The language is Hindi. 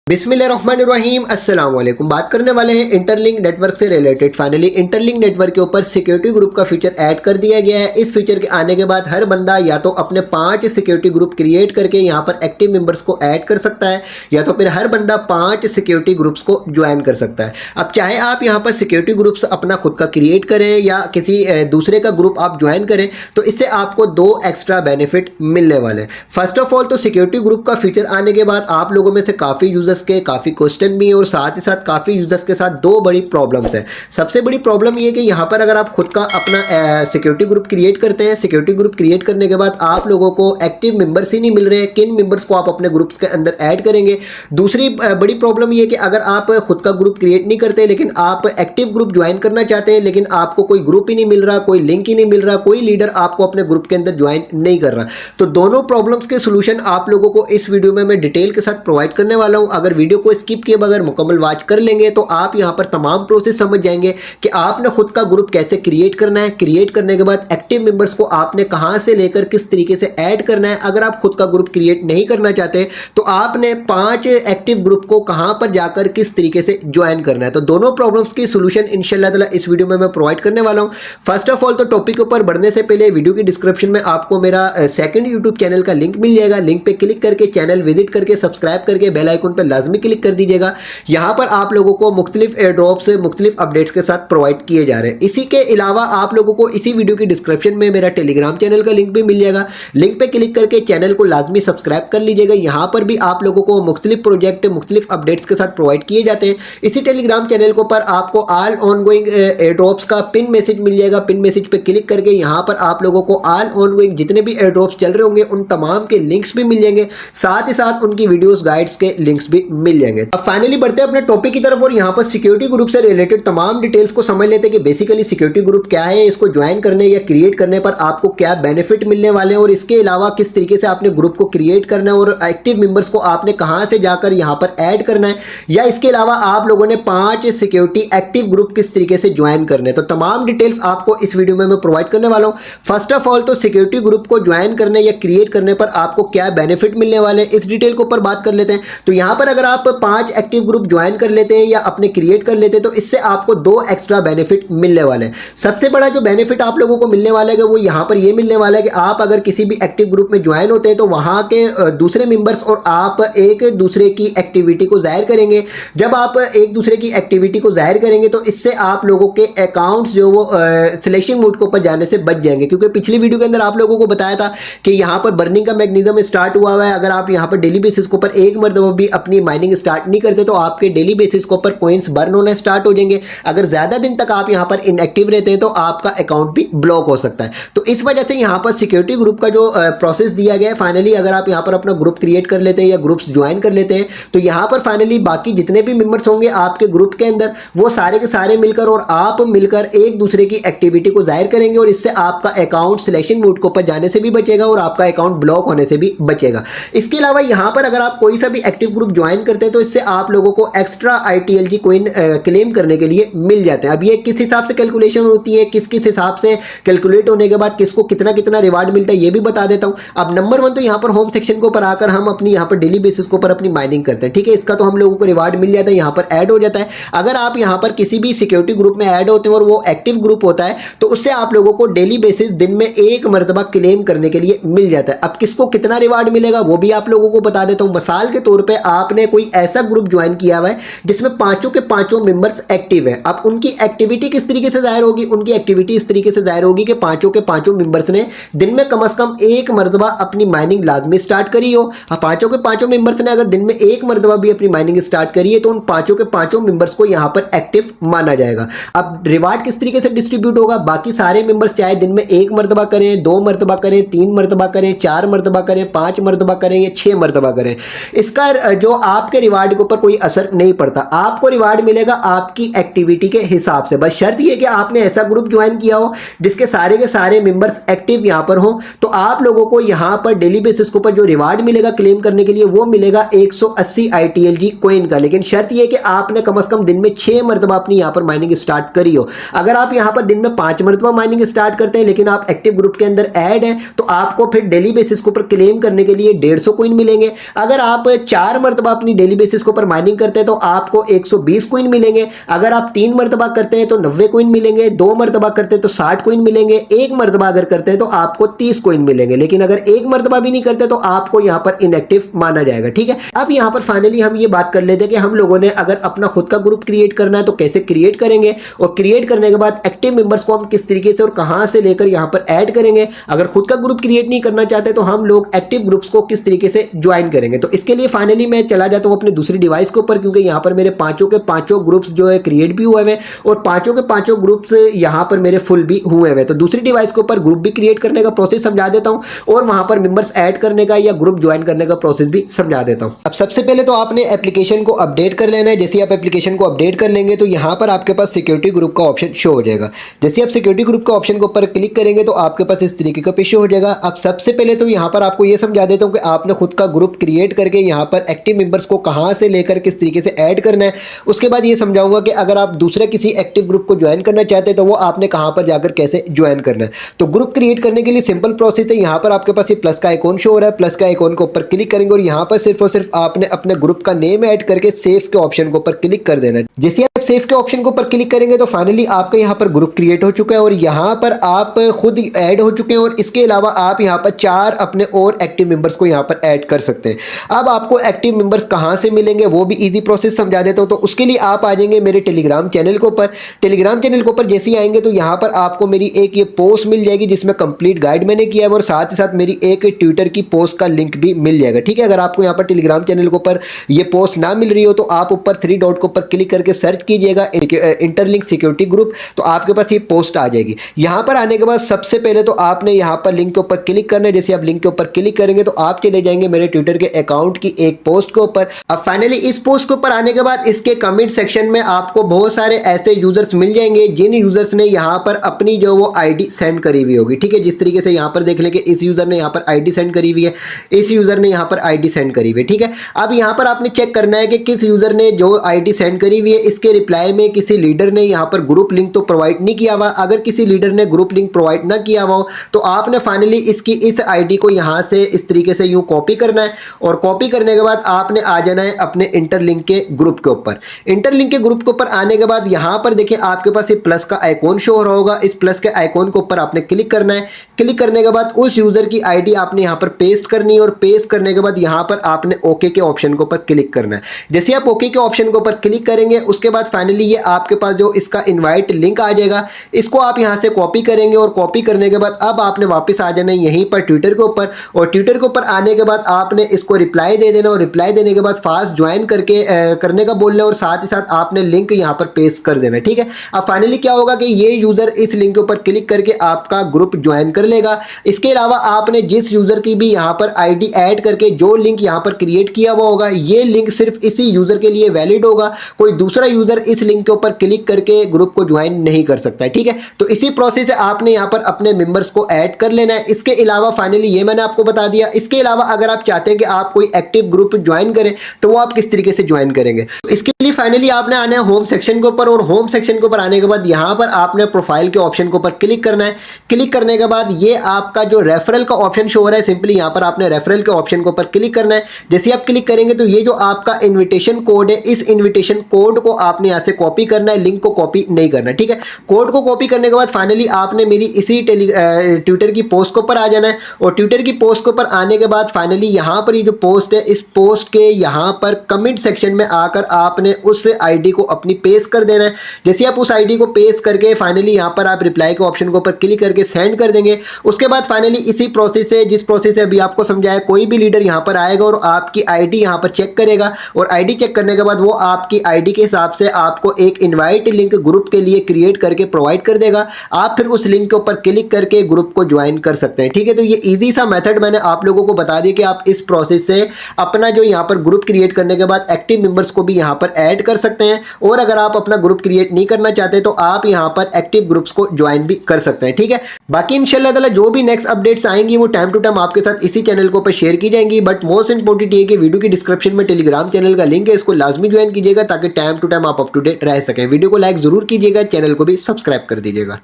बिस्मिल्लाहिर्रहमानिर्रहीम अस्सलाम वालेकुम। बात करने वाले हैं इंटरलिंक नेटवर्क से रिलेटेड। फाइनली इंटरलिंक नेटवर्क के ऊपर सिक्योरिटी ग्रुप का फीचर ऐड कर दिया गया है। इस फीचर के आने के बाद हर बंदा या तो अपने 5 सिक्योरिटी ग्रुप क्रिएट करके यहाँ पर एक्टिव मेंबर्स को ऐड कर सकता है, या तो फिर हर बंदा 5 सिक्योरिटी ग्रुप्स को ज्वाइन कर सकता है। अब चाहे आप यहाँ पर सिक्योरिटी ग्रुप्स अपना खुद का क्रिएट करें या किसी दूसरे का ग्रुप आप ज्वाइन करें, तो इससे आपको 2 एक्स्ट्रा बेनिफिट मिलने वाले हैं। फर्स्ट ऑफ ऑल तो सिक्योरिटी ग्रुप का फीचर आने के बाद आप लोगों में से काफ़ी यूजर्स के काफ़ी क्वेश्चन भी है और साथ ही साथ काफ़ी यूजर्स के साथ 2 बड़ी प्रॉब्लम्स हैं। सबसे बड़ी प्रॉब्लम ये है कि यहाँ पर अगर आप खुद का अपना सिक्योरिटी ग्रुप क्रिएट करते हैं, सिक्योरिटी ग्रुप क्रिएट करने के बाद आप लोगों को एक्टिव मेंबर्स ही नहीं मिल रहे हैं, किन मेंबर्स को आप अपने ग्रुप्स के अंदर ऐड करेंगे। दूसरी बड़ी प्रॉब्लम ये है कि अगर आप खुद का ग्रुप क्रिएट नहीं करते लेकिन आप एक्टिव ग्रुप ज्वाइन करना चाहते हैं, लेकिन आपको कोई ग्रुप ही नहीं मिल रहा, कोई लिंक ही नहीं मिल रहा, कोई लीडर आपको अपने ग्रुप के अंदर ज्वाइन नहीं कर रहा। तो दोनों प्रॉब्लम्स के सोल्यूशन आप लोगों को इस वीडियो में मैं डिटेल के साथ प्रोवाइड करने वाला हूं। अगर वीडियो को स्किप किए बगैर मुकम्मल वॉच कर लेंगे तो आप यहां पर तमाम प्रोसेस समझ जाएंगे कि आपने खुद का ग्रुप कैसे क्रिएट करना है, क्रिएट करने के बाद एक्टिव मेंबर्स को आपने कहां से लेकर किस तरीके से ऐड करना है। अगर आप खुद का ग्रुप क्रिएट नहीं करना चाहते तो आपने 5 एक्टिव ग्रुप को कहां पर जाकर किस तरीके से ज्वाइन करना है। तो दोनों प्रॉब्लम्स की सोल्यूशन इंशाल्लाह ताला इस वीडियो में मैं प्रोवाइड करने वाला हूं। फर्स्ट ऑफ ऑल तो टॉपिक के ऊपर बढ़ने से पहले वीडियो की डिस्क्रिप्शन में आपको मेरा सेकंड यूट्यूब चैनल का लिंक मिल जाएगा। लिंक पे क्लिक करके चैनल विजिट करके सब्सक्राइब करके बेल आइकन पर लाजमी क्लिक कर दीजिएगा। यहाँ पर आप लोगों को मुख्तलिफ एयर ड्रॉप से मुख्तलिफ अपडेट्स के साथ प्रोवाइड किए जा रहे हैं। इसी के अलावा आप लोगों को इसी वीडियो की डिस्क्रिप्शन में मेरा टेलीग्राम चैनल का लिंक भी मिल जाएगा। लिंक पे क्लिक करके चैनल को लाजमी सब्सक्राइब कर लीजिएगा। यहाँ पर भी आप लोगों को मुख्तलिफ प्रोजेक्ट मुख्तलिफ अपडेट्स के साथ प्रोवाइड किए जाते हैं। इसी टेलीग्राम चैनल के ऊपर आपको ऑल ऑनगोइंग एयर ड्रॉप्स का पिन मैसेज मिल जाएगा। पिन मैसेज पे क्लिक करके यहाँ पर आप लोगों को ऑल ऑनगोइंग जितने भी एयर ड्रॉप्स चल रहे होंगे उन तमाम के लिंक्स भी मिल जाएंगे, साथ ही साथ उनकी वीडियोस गाइड्स के लिंक्स भी मिल जाएंगे। अब फाइनली बढ़ते हैं अपने टॉपिक की तरफ और यहाँ पर सिक्योरिटी ग्रुप से रिलेटेड तमाम डिटेल्स को समझ लेते हैं कि बेसिकली सिक्योरिटी ग्रुप क्या है, इसको ज्वाइन करने या क्रिएट करने पर आपको क्या बेनिफिट मिलने वाले हैं और इसके अलावा किस तरीके से आपने ग्रुप को क्रिएट करना है और एक्टिव मेंबर्स को आपने कहां से जाकर यहां पर ऐड करना है, या इसके अलावा आप लोगों ने 5 सिक्योरिटी एक्टिव ग्रुप किस तरीके से ज्वाइन करने हैं। तो तमाम डिटेल्स आपको इस वीडियो में मैं प्रोवाइड करने वाला हूं। फर्स्ट ऑफ ऑल तो सिक्योरिटी ग्रुप को ज्वाइन करने या क्रिएट करने पर आपको क्या बेनिफिट मिलने वाले हैं, इस डिटेल के ऊपर बात कर लेते हैं। तो यहां पर अगर आप 5 एक्टिव ग्रुप ज्वाइन कर लेते हैं या अपने क्रिएट कर लेते हैं तो इससे आपको 2 एक्स्ट्रा बेनिफिट मिलने वाले हैं। सबसे बड़ा जो बेनिफिट आप लोगों को मिलने वाला है वो यहाँ पर ये मिलने वाला है कि आप अगर किसी भी एक्टिव ग्रुप में ज्वाइन होते हैं तो वहाँ के दूसरे मेंबर्स और आप एक दूसरे की एक्टिविटी को जाहिर करेंगे। जब आप एक दूसरे की एक्टिविटी को जाहिर करेंगे तो इससे आप लोगों के अकाउंट्स जो वो सिलेक्शन मोड के ऊपर जाने से बच जाएंगे, क्योंकि पिछली वीडियो के अंदर आप लोगों को बताया था कि यहाँ पर बर्निंग का मैकेनिज्म स्टार्ट हुआ है। अगर आप यहाँ पर डेली बेसिस के ऊपर एक मरतबा भी अपनी माइनिंग स्टार्ट नहीं करते तो आपके डेली बेसिस के ऊपर कॉइन्स बर्न होना स्टार्ट हो जाएंगे। अगर ज्यादा दिन तक आप यहाँ पर इनएक्टिव रहते हैं तो आपका अकाउंट भी ब्लॉक हो सकता है। तो इस वजह से यहाँ पर सिक्योरिटी ग्रुप का जो प्रोसेस दिया गया है, फाइनली अगर आप यहाँ पर अपना ग्रुप क्रिएट कर लेते हैं या ग्रुप्स ज्वाइन कर लेते हैं तो यहाँ पर फाइनली बाकी जितने भी मेंबर्स होंगे आपके ग्रुप के अंदर वो सारे के सारे मिलकर और आप मिलकर एक दूसरे की एक्टिविटी को जाहिर करेंगे और इससे आपका अकाउंट सिलेक्शन मोड के ऊपर जाने से भी बचेगा और आपका अकाउंट ब्लॉक होने से भी बचेगा। इसके अलावा यहाँ पर अगर आप कोई सा भी एक्टिव ग्रुप ज्वाइन करते हैं तो इससे आप लोगों को एक्स्ट्रा ITLG कॉइन क्लेम करने के लिए मिल जाते हैं। अब ये किस हिसाब से कैलकुलेशन होती है, किस किस हिसाब से कैलकुलेट होने के बाद किसको कितना कितना रिवार्ड मिलता है ये भी बता देता हूं। अब नंबर 1 तो यहाँ पर होम सेक्शन के ऊपर आकर हम अपनी यहाँ पर डेली बेसिस के ऊपर अपनी माइनिंग करते हैं, ठीक है। इसका तो हम लोगों को रिवार्ड मिल जाता है, यहाँ पर ऐड हो जाता है। अगर आप यहाँ पर किसी भी सिक्योरिटी ग्रुप में ऐड होते हैं और वो एक्टिव ग्रुप होता है तो उससे आप लोगों को डेली बेसिस दिन में एक मरतबा क्लेम करने के लिए मिल जाता है। अब किसको कितना रिवार्ड मिलेगा वो भी आप लोगों को बता देता हूँ। मिसाल के तौर पर आपने कोई ऐसा ग्रुप ज्वाइन किया हुआ है जिसमें पांचों के पांचों मेंबर्स एक्टिव है। अब उनकी एक्टिविटी किस तरीके से जाहिर होगी, उनकी एक्टिविटी इस तरीके से जाहिर होगी कि पांचों के पांचों मेंबर्स ने दिन में कम से कम एक मरतबा अपनी माइनिंग लाजमी स्टार्ट करी हो। पांचों के पांचों मेंबर्स ने अगर दिन में एक मरतबा भी अपनी माइनिंग स्टार्ट करी है तो उन पांचों के पांचों मेंबर्स को यहां पर एक्टिव माना जाएगा। अब रिवार्ड किस तरीके से डिस्ट्रीब्यूट होगा, बाकी सारे मेंबर्स चाहे दिन में एक मरतबा करें, 2 मरतबा करें, 3 मरतबा करें, 4 मरतबा करें, 5 मरतबा करें या 6 मरतबा करें, इसका जो आपके रिवार्ड के ऊपर कोई असर नहीं पड़ता। आपको रिवार्ड मिलेगा आपकी एक्टिविटी के हिसाब से। बस शर्त यह कि आपने ऐसा ग्रुप ज्वाइन किया हो जिसके सारे के सारे मेंबर्स एक्टिव यहां पर हो, तो आप लोगों को यहां पर डेली बेसिस के ऊपर जो रिवार्ड मिलेगा क्लेम करने के लिए वो मिलेगा 180 ITLG कॉइन का। लेकिन शर्त यह कि आपने कम से कम दिन में 6 मरतबा अपनी यहां पर माइनिंग स्टार्ट करी हो। अगर आप यहां पर दिन में 5 मरतबा माइनिंग स्टार्ट करते हैं लेकिन आप एक्टिव ग्रुप के अंदर ऐड हैं तो आपको फिर डेली बेसिस के ऊपर क्लेम करने के लिए 150 कॉइन मिलेंगे। अगर आप 4 मरतबा अपनी डेली बेसिस के ऊपर माइनिंग करते हैं तो आपको 120 कॉइन मिलेंगे। अगर आप 3 मरतबा करते हैं तो 90 कॉइन मिलेंगे, 2 मरतबा करते हैं तो 60 कॉइन मिलेंगे, 1 मरतबा अगर करते हैं तो आपको 30 कॉइन मिलेंगे। लेकिन अगर 1 मरतबा भी नहीं करते तो आपको यहाँ पर इनएक्टिव माना जाएगा। ठीक है, अब यहाँ पर फाइनली हम ये बात कर लेते हैं कि हम लोगों ने अगर अपना खुद का ग्रुप क्रिएट करना है तो कैसे क्रिएट करेंगे, और क्रिएट करने के बाद एक्टिव मेंबर्स को हम किस तरीके से और कहां से लेकर यहाँ पर ऐड करेंगे। अगर खुद का ग्रुप क्रिएट नहीं करना चाहते तो हम लोग एक्टिव ग्रुप्स को किस तरीके से ज्वाइन करेंगे। तो इसके लिए फाइनली मैं चला जाता हूं अपने दूसरी डिवाइस के ऊपर, क्योंकि यहाँ पर मेरे पांचों के पांचों ग्रुप्स जो है क्रिएट भी हुए हैं और पांचों के पांचों ग्रुप्स यहाँ पर मेरे फुल भी हुए हैं। तो दूसरी डिवाइस के ऊपर ग्रुप भी क्रिएट करने का प्रोसेस समझा देता हूं और वहां पर मेंबर्स ऐड करने का या ग्रुप ज्वाइन करने का प्रोसेस भी समझा देता हूं। अब सबसे पहले तो आपने एप्लीकेशन को अपडेट कर लेना है। जैसे आप एप्लीकेशन को अपडेट कर लेंगे तो यहाँ पर आपके पास सिक्योरिटी ग्रुप का ऑप्शन शो हो जाएगा। जैसे आप सिक्योरिटी ग्रुप का ऑप्शन के ऊपर क्लिक करेंगे तो आपके पास इस तरीके का पेज शो हो जाएगा। अब सबसे पहले तो यहाँ पर आपको ये समझा देता हूँ कि आपने खुद का ग्रुप क्रिएट करके यहाँ पर एक्टिव मेंबर्स को कहाँ से लेकर किस तरीके से ऐड करना है। उसके बाद ये समझाऊंगा कि अगर आप दूसरे किसी एक्टिव ग्रुप को ज्वाइन करना चाहते हैं तो वो आपने कहाँ पर जाकर कैसे ज्वाइन करना है। तो ग्रुप क्रिएट करने के लिए सिंपल प्रोसेस है। यहाँ पर आपके पास ये प्लस का आइकॉन शो हो रहा है, प्लस का आइकॉन के ऊपर क्लिक करेंगे और यहाँ पर सिर्फ और सिर्फ आपने अपने ग्रुप का नेम ऐड करके सेव के ऑप्शन के ऊपर क्लिक कर देना है। जैसे आप सेव के ऑप्शन के ऊपर क्लिक करेंगे तो फाइनली आपका यहाँ पर ग्रुप क्रिएट हो चुका है और यहाँ पर आप खुद ऐड हो चुके हैं और इसके अलावा आप यहाँ पर 4 अपने और एक्टिव मेंबर्स को यहाँ पर ऐड कर सकते हैं। अब आपको एक्टिव मेंबर्स कहाँ से मिलेंगे वो भी इजी प्रोसेस समझा देता हूँ। तो उसके लिए आप आ जाएंगे मेरे टेलीग्राम चैनल के ऊपर। टेलीग्राम चैनल के ऊपर जैसे ही आएंगे तो यहाँ पर आपको मेरी एक ये पोस्ट मिल जाएगी जिसमें कंप्लीट गाइड मैंने किया है और साथ ही साथ मेरी एक ट्विटर की पोस्ट का लिंक भी मिल जाएगा। ठीक है, अगर आपको यहाँ पर टेलीग्राम चैनल के ऊपर ये पोस्ट ना मिल रही हो तो आप ऊपर 3 डॉट के ऊपर क्लिक करके सर्च कीजिएगा इंटरलिंक सिक्योरिटी ग्रुप, तो आपके पास ये पोस्ट आ जाएगी। यहाँ पर आने के बाद सबसे पहले तो आपने यहाँ पर लिंक के ऊपर क्लिक करना है। जैसे आप लिंक के ऊपर क्लिक करेंगे तो आप चले जाएंगे मेरे ट्विटर के अकाउंट की एक पोस्ट के ऊपर। अब फाइनली इस पोस्ट के ऊपर आने के बाद इसके कमेंट सेक्शन में आपको बहुत सारे ऐसे यूजर्स मिल जाएंगे जिन यूजर्स ने यहाँ पर अपनी जो वो आईडी सेंड करी हुई होगी। ठीक है, जिस तरीके से यहाँ पर देख लें कि इस यूजर ने यहाँ पर आईडी सेंड करी हुई है, इस यूजर ने यहाँ पर आईडी सेंड करी हुई है। ठीक है, अब यहाँ पर आपने चेक करना है कि किस यूजर ने जो आईडी सेंड करी हुई है इसके रिप्लाई में किसी लीडर ने यहाँ पर ग्रुप लिंक तो प्रोवाइड नहीं किया हुआ। अगर किसी लीडर ने ग्रुप लिंक प्रोवाइड ना किया हुआ हो तो आपने फाइनली इसकी इस आईडी को यहाँ से इस तरीके से यूं कॉपी करना है और कॉपी करने के बाद आपने आ जाना है अपने इंटरलिंक के ग्रुप के ऊपर। इंटरलिंक के ग्रुप के ऊपर आने के बाद यहाँ पर देखिए आपके पास ये प्लस का आइकॉन शो हो रहा होगा। इस प्लस के आइकॉन के ऊपर आपने क्लिक करना है। क्लिक करने के बाद उस यूजर की आईडी आपने यहाँ पर पेस्ट करनी है और पेस्ट करने के बाद यहाँ पर आपने ओके के ऑप्शन के ऊपर क्लिक करना है। जैसे आप ओके के ऑप्शन के ऊपर क्लिक करेंगे उसके बाद फाइनली ये आपके पास जो इसका इनवाइट लिंक आ जाएगा, इसको आप यहाँ से कॉपी करेंगे और कॉपी करने के बाद अब आपने वापस आ जाना है यहीं पर ट्विटर के ऊपर और ट्विटर के ऊपर आने के बाद आपने इसको रिप्लाई दे देना और रिप्लाई देने के बाद फास्ट ज्वाइन करके करने का बोलना है और साथ ही साथ आपने लिंक यहाँ पर पेस्ट कर देना है। ठीक है, अब फाइनली क्या होगा कि ये यूजर इस लिंक के ऊपर क्लिक करके आपका ग्रुप ज्वाइन कर लेगा। इसके अलावा आपने जिस यूजर की भी यहाँ पर आईडी ऐड करके जो लिंक यहाँ पर क्रिएट किया हुआ होगा ये लिंक सिर्फ इसी यूजर के लिए वैलिड होगा। कोई दूसरा यूजर इस लिंक के ऊपर क्लिक करके ग्रुप को ज्वाइन नहीं कर सकता है। ठीक है, तो इसी प्रोसेस से आपने यहाँ पर अपने मेंबर्स को ऐड कर लेना है। इसके अलावा फाइनली ये मैंने आपको बता दिया। इसके अलावा अगर आप चाहते हैं कि आप कोई एक्टिव ग्रुप ज्वाइन करें तो वो आप किस तरीके से ज्वाइन करेंगे, तो इसके लिए फाइनली आपने आना है होम सेक्शन के ऊपर और होम सेक्शन के ऊपर आने के बाद यहाँ पर आपने प्रोफाइल के ऑप्शन के ऊपर क्लिक करना है। क्लिक करने के बाद ये आपका जो रेफरल का ऑप्शन शो हो रहा है सिंपली यहाँ पर आपने रेफरल के ऑप्शन के ऊपर क्लिक करना है। जैसे आप क्लिक करेंगे तो ये जो आपका इन्विटेशन कोड है इस इन्विटेशन कोड को आपने यहाँ से कॉपी करना है, लिंक को कॉपी नहीं करना। ठीक है, कोड को कॉपी करने के बाद फाइनली आपने मेरी इसी ट्विटर की पोस्ट के ऊपर आ जाना है और ट्विटर की पोस्ट के ऊपर आने के बाद फाइनली यहाँ पर ये जो पोस्ट है इस पोस्ट के यहाँ पर कमेंट सेक्शन में आकर आपने उस आईडी को अपनी पेस्ट कर देना है। जैसे आप उस आईडी को पेस्ट करके फाइनली यहाँ पर आप रिप्लाई के ऑप्शन के ऊपर क्लिक करके सेंड कर देंगे। उसके बाद फाइनली इसी प्रोसेस से जिस प्रोसेस से अभी आपको समझाया कोई भी लीडर यहाँ पर आएगा और आपकी आईडी यहाँ पर चेक करेगा और आईडी चेक करने के बाद वो आपकी आईडी के हिसाब से आपको एक इनवाइट लिंक ग्रुप के लिए क्रिएट करके प्रोवाइड कर देगा। आप फिर उस लिंक के ऊपर क्लिक करके ग्रुप को ज्वाइन कर सकते हैं। ठीक है, तो ये इजी सा मेथड मैंने आप लोगों को बता दिया कि आप इस प्रोसेस से अपना जो यहाँ पर ग्रुप क्रिएट करने के बाद एक्टिव मेंबर्स को भी यहाँ पर ऐड कर सकते हैं और अगर आप अपना ग्रुप क्रिएट नहीं करना चाहते तो आप यहाँ पर एक्टिव ग्रुप्स को ज्वाइन भी कर सकते हैं। ठीक है, बाकी इंशाल्लाह ताला जो भी नेक्स्ट अपडेट्स आएंगी वो टाइम टू टाइम आपके साथ इसी चैनल के ऊपर शेयर की जाएंगी। बट मोस्ट इंपोर्टेंट ये कि वीडियो की डिस्क्रिप्शन में टेलीग्राम चैनल का लिंक है, इसको लाजमी ज्वाइन कीजिएगा ताकि टाइम टू टाइम आप अप टू डेट रह सकें। वीडियो को लाइक जरूर कीजिएगा, चैनल को भी सब्सक्राइब कर दीजिएगा।